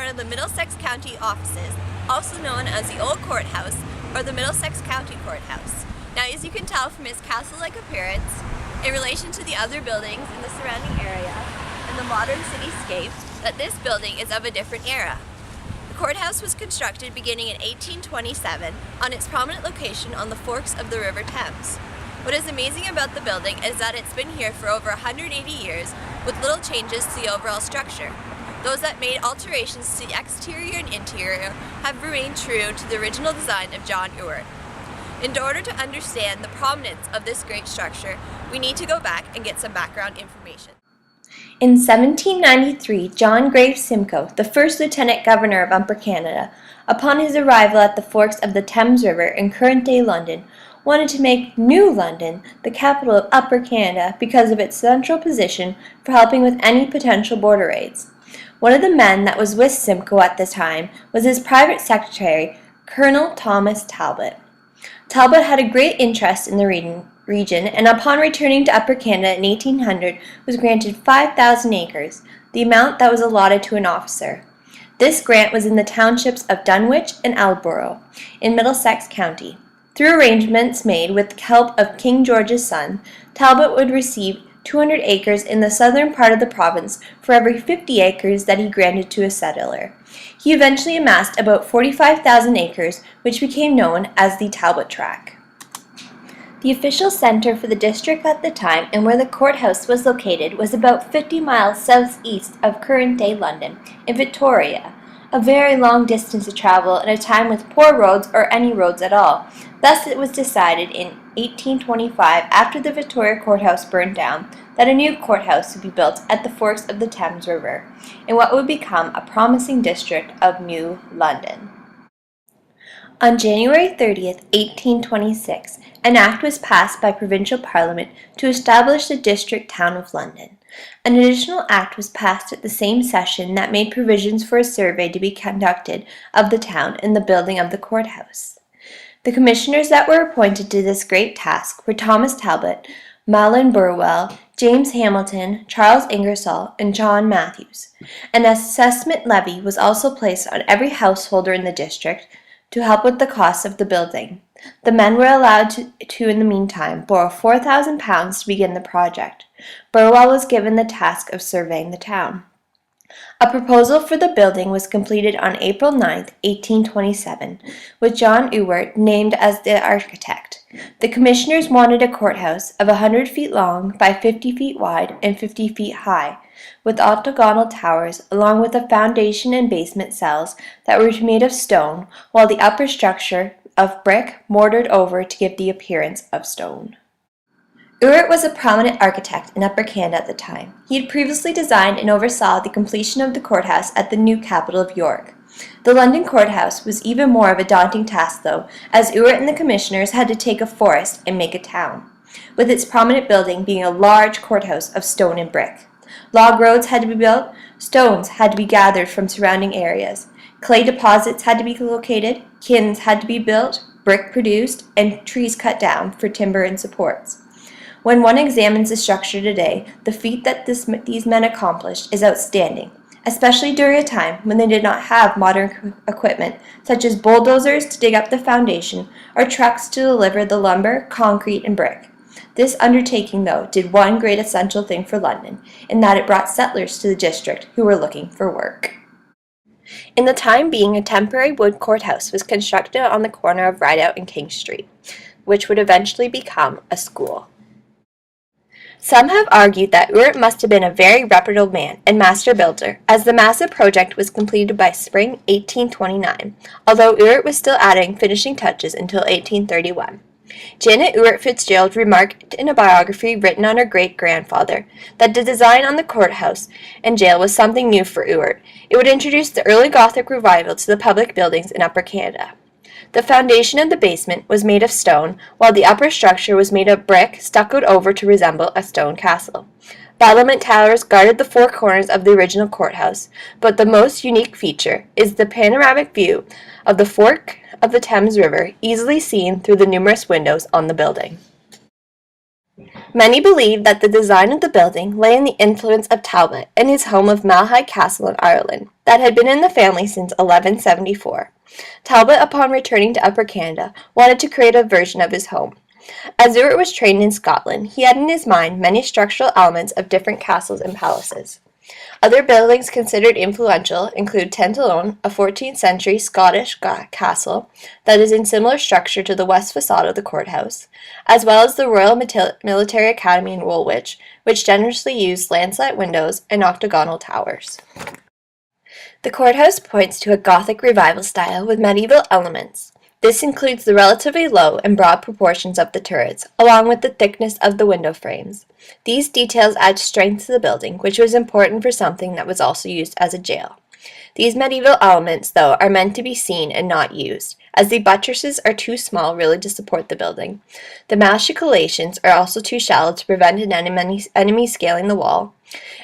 of the Middlesex County offices, also known as the Old Courthouse or the Middlesex County Courthouse. Now, as you can tell from its castle-like appearance, in relation to the other buildings in the surrounding area and the modern cityscape, that this building is of a different era. The courthouse was constructed beginning in 1827 on its prominent location on the forks of the River Thames. What is amazing about the building is that it's been here for over 180 years with little changes to the overall structure. Those that made alterations to the exterior and interior have remained true to the original design of John Ewart. In order to understand the prominence of this great structure, we need to go back and get some background information. In 1793, John Graves Simcoe, the first Lieutenant Governor of Upper Canada, upon his arrival at the forks of the Thames River in current-day London, wanted to make New London the capital of Upper Canada because of its central position for helping with any potential border raids. One of the men that was with Simcoe at the time was his private secretary, Colonel Thomas Talbot. Talbot had a great interest in the region, and upon returning to Upper Canada in 1800 was granted 5,000 acres, the amount that was allotted to an officer. This grant was in the townships of Dunwich and Aldborough in Middlesex County. Through arrangements made with the help of King George's son, Talbot would receive 200 acres in the southern part of the province for every 50 acres that he granted to a settler. He eventually amassed about 45,000 acres, which became known as the Talbot Tract. The official center for the district at the time and where the courthouse was located was about 50 miles southeast of current-day London, in Victoria, a very long distance to travel at a time with poor roads or any roads at all. Thus it was decided in 1825, after the Victoria Courthouse burned down, that a new courthouse would be built at the forks of the Thames River, in what would become a promising district of New London. On January 30th, 1826, an act was passed by Provincial Parliament to establish the district town of London. An additional act was passed at the same session that made provisions for a survey to be conducted of the town and the building of the courthouse. The commissioners that were appointed to this great task were Thomas Talbot, Mahlon Burwell, James Hamilton, Charles Ingersoll, and John Matthews. An assessment levy was also placed on every householder in the district to help with the costs of the building. The men were allowed to in the meantime, borrow £4,000 to begin the project. Burwell was given the task of surveying the town. A proposal for the building was completed on April 9, 1827, with John Ewart named as the architect. The commissioners wanted a courthouse of 100 feet long by 50 feet wide and 50 feet high, with octagonal towers, along with a foundation and basement cells that were made of stone, while the upper structure of brick mortared over to give the appearance of stone. Ewart was a prominent architect in Upper Canada at the time. He had previously designed and oversaw the completion of the courthouse at the new capital of York. The London Courthouse was even more of a daunting task, though, as Ewart and the commissioners had to take a forest and make a town, with its prominent building being a large courthouse of stone and brick. Log roads had to be built, stones had to be gathered from surrounding areas, clay deposits had to be located, kilns had to be built, brick produced, and trees cut down for timber and supports. When one examines the structure today, the feat that these men accomplished is outstanding, especially during a time when they did not have modern equipment such as bulldozers to dig up the foundation or trucks to deliver the lumber, concrete, and brick. This undertaking, though, did one great essential thing for London, in that it brought settlers to the district who were looking for work. In the time being, a temporary wood courthouse was constructed on the corner of Rideout and King Street, which would eventually become a school. Some have argued that Ewart must have been a very reputable man and master builder, as the massive project was completed by spring 1829, although Ewart was still adding finishing touches until 1831. Janet Ewart Fitzgerald remarked in a biography written on her great-grandfather that the design on the courthouse and jail was something new for Ewart. It would introduce the early Gothic revival to the public buildings in Upper Canada. The foundation of the basement was made of stone, while the upper structure was made of brick stuccoed over to resemble a stone castle. Battlement towers guarded the four corners of the original courthouse, but the most unique feature is the panoramic view of the fork of the Thames River, easily seen through the numerous windows on the building. Many believe that the design of the building lay in the influence of Talbot and his home of Malahide Castle in Ireland, that had been in the family since 1174. Talbot, upon returning to Upper Canada, wanted to create a version of his home. As Ewart was trained in Scotland, he had in his mind many structural elements of different castles and palaces. Other buildings considered influential include Tantallone, a 14th century Scottish castle that is in similar structure to the west facade of the courthouse, as well as the Royal Military Academy in Woolwich, which generously used landsat windows and octagonal towers. The courthouse points to a Gothic revival style with medieval elements. This includes the relatively low and broad proportions of the turrets, along with the thickness of the window frames. These details add strength to the building, which was important for something that was also used as a jail. These medieval elements, though, are meant to be seen and not used, as the buttresses are too small really to support the building. The machicolations are also too shallow to prevent an enemy scaling the wall,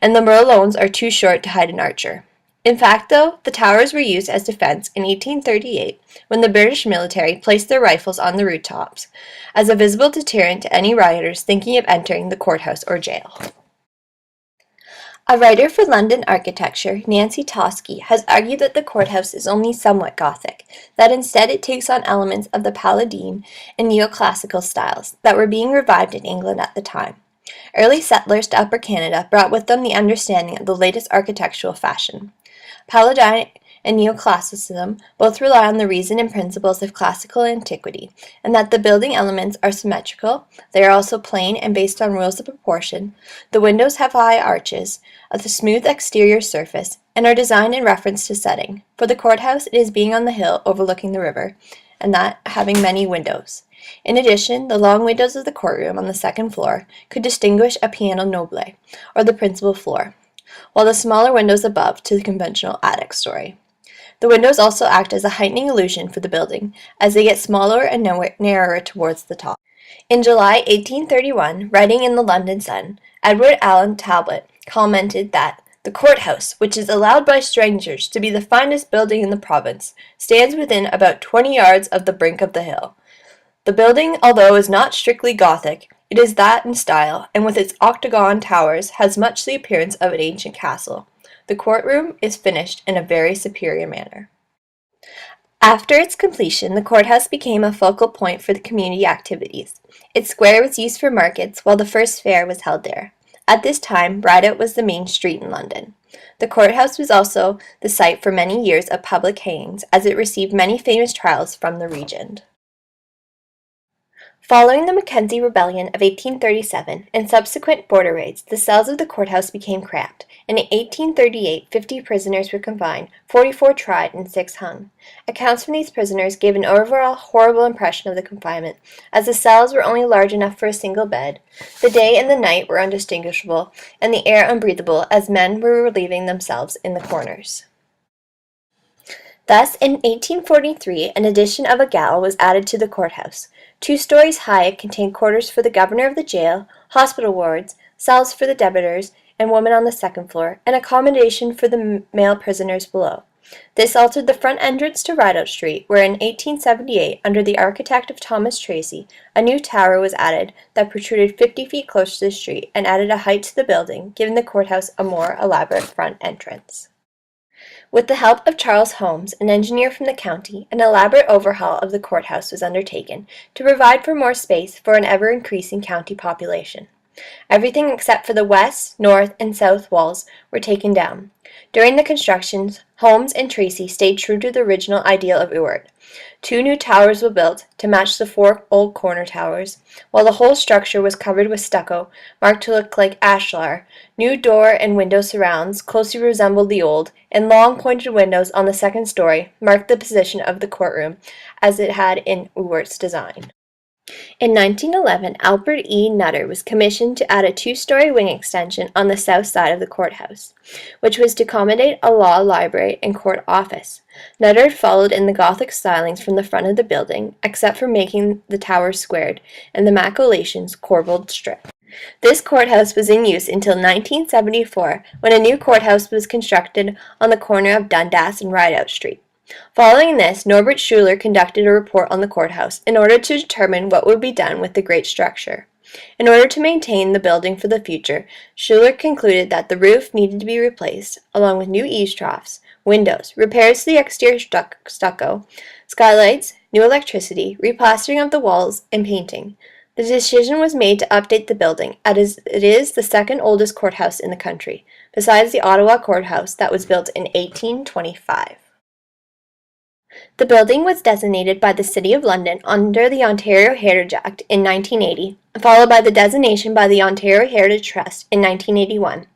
and the merlons are too short to hide an archer. In fact, though, the towers were used as defense in 1838 when the British military placed their rifles on the rooftops as a visible deterrent to any rioters thinking of entering the courthouse or jail. A writer for London architecture, Nancy Tosky, has argued that the courthouse is only somewhat Gothic, that instead it takes on elements of the Palatine and neoclassical styles that were being revived in England at the time. Early settlers to Upper Canada brought with them the understanding of the latest architectural fashion. Palatine and neoclassicism both rely on the reason and principles of classical antiquity, and that the building elements are symmetrical, they are also plain and based on rules of proportion, the windows have high arches, of a smooth exterior surface, and are designed in reference to setting. For the courthouse, it is being on the hill overlooking the river, and that having many windows. In addition, the long windows of the courtroom on the second floor could distinguish a piano nobile, or the principal floor, while the smaller windows above to the conventional attic story. The windows also act as a heightening illusion for the building, as they get smaller and narrower towards the top. In July 1831, writing in the London Sun, Edward Allen Talbot commented that the courthouse, which is allowed by strangers to be the finest building in the province, stands within about 20 yards of the brink of the hill. The building, although is not strictly Gothic, it is that in style, and with its octagon towers has much the appearance of an ancient castle. The courtroom is finished in a very superior manner. After its completion, the courthouse became a focal point for the community activities. Its square was used for markets, while the first fair was held there. At this time, Rideout was the main street in London. The courthouse was also the site for many years of public hangings, as it received many famous trials from the region. Following the Mackenzie Rebellion of 1837 and subsequent border raids, the cells of the courthouse became cramped, and in 1838 50 prisoners were confined, 44 tried, and 6 hung. Accounts from these prisoners gave an overall horrible impression of the confinement, as the cells were only large enough for a single bed. The day and the night were undistinguishable, and the air unbreathable, as men were relieving themselves in the corners. Thus, in 1843, an addition of a gaol was added to the courthouse. 2 stories high, it contained quarters for the governor of the jail, hospital wards, cells for the debtors and women on the second floor, and accommodation for the male prisoners below. This altered the front entrance to Rideout Street, where in 1878, under the architect of Thomas Tracy, a new tower was added that protruded 50 feet close to the street and added a height to the building, giving the courthouse a more elaborate front entrance. With the help of Charles Holmes, an engineer from the county, an elaborate overhaul of the courthouse was undertaken to provide for more space for an ever-increasing county population. Everything except for the west, north, and south walls were taken down. During the constructions, Holmes and Tracy stayed true to the original ideal of Ewart. 2 new towers were built to match the 4 old corner towers, while the whole structure was covered with stucco, marked to look like ashlar. New door and window surrounds closely resembled the old, and long pointed windows on the second story marked the position of the courtroom, as it had in Ewart's design. In 1911, Albert E. Nutter was commissioned to add a 2-story wing extension on the south side of the courthouse, which was to accommodate a law library and court office. Nutter followed in the Gothic stylings from the front of the building, except for making the towers squared and the machicolations corbelled strip. This courthouse was in use until 1974, when a new courthouse was constructed on the corner of Dundas and Rideout Street. Following this, Norbert Schuler conducted a report on the courthouse in order to determine what would be done with the great structure. In order to maintain the building for the future, Schuler concluded that the roof needed to be replaced, along with new eaves troughs, windows, repairs to the exterior stucco, skylights, new electricity, replastering of the walls, and painting. The decision was made to update the building, as it is the second oldest courthouse in the country, besides the Ottawa Courthouse that was built in 1825. The building was designated by the City of London under the Ontario Heritage Act in 1980, followed by the designation by the Ontario Heritage Trust in 1981.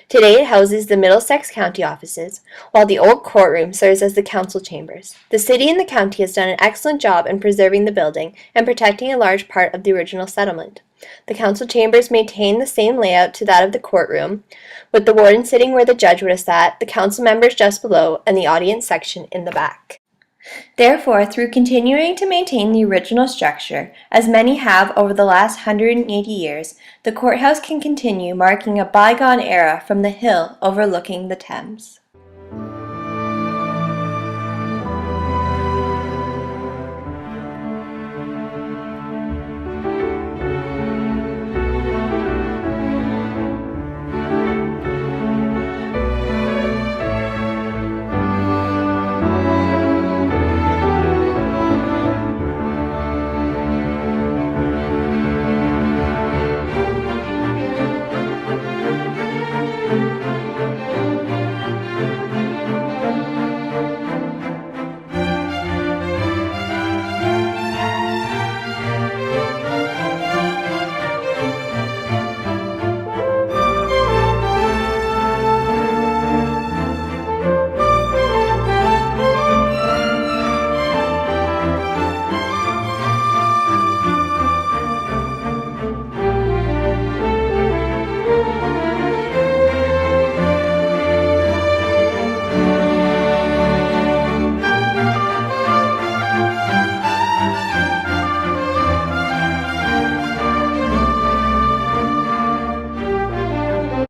Today it houses the Middlesex County offices, while the old courtroom serves as the council chambers. The city and the county has done an excellent job in preserving the building and protecting a large part of the original settlement. The council chambers maintain the same layout to that of the courtroom, with the warden sitting where the judge would have sat, the council members just below, and the audience section in the back. Therefore, through continuing to maintain the original structure, as many have over the last 180 years, the courthouse can continue marking a bygone era from the hill overlooking the Thames.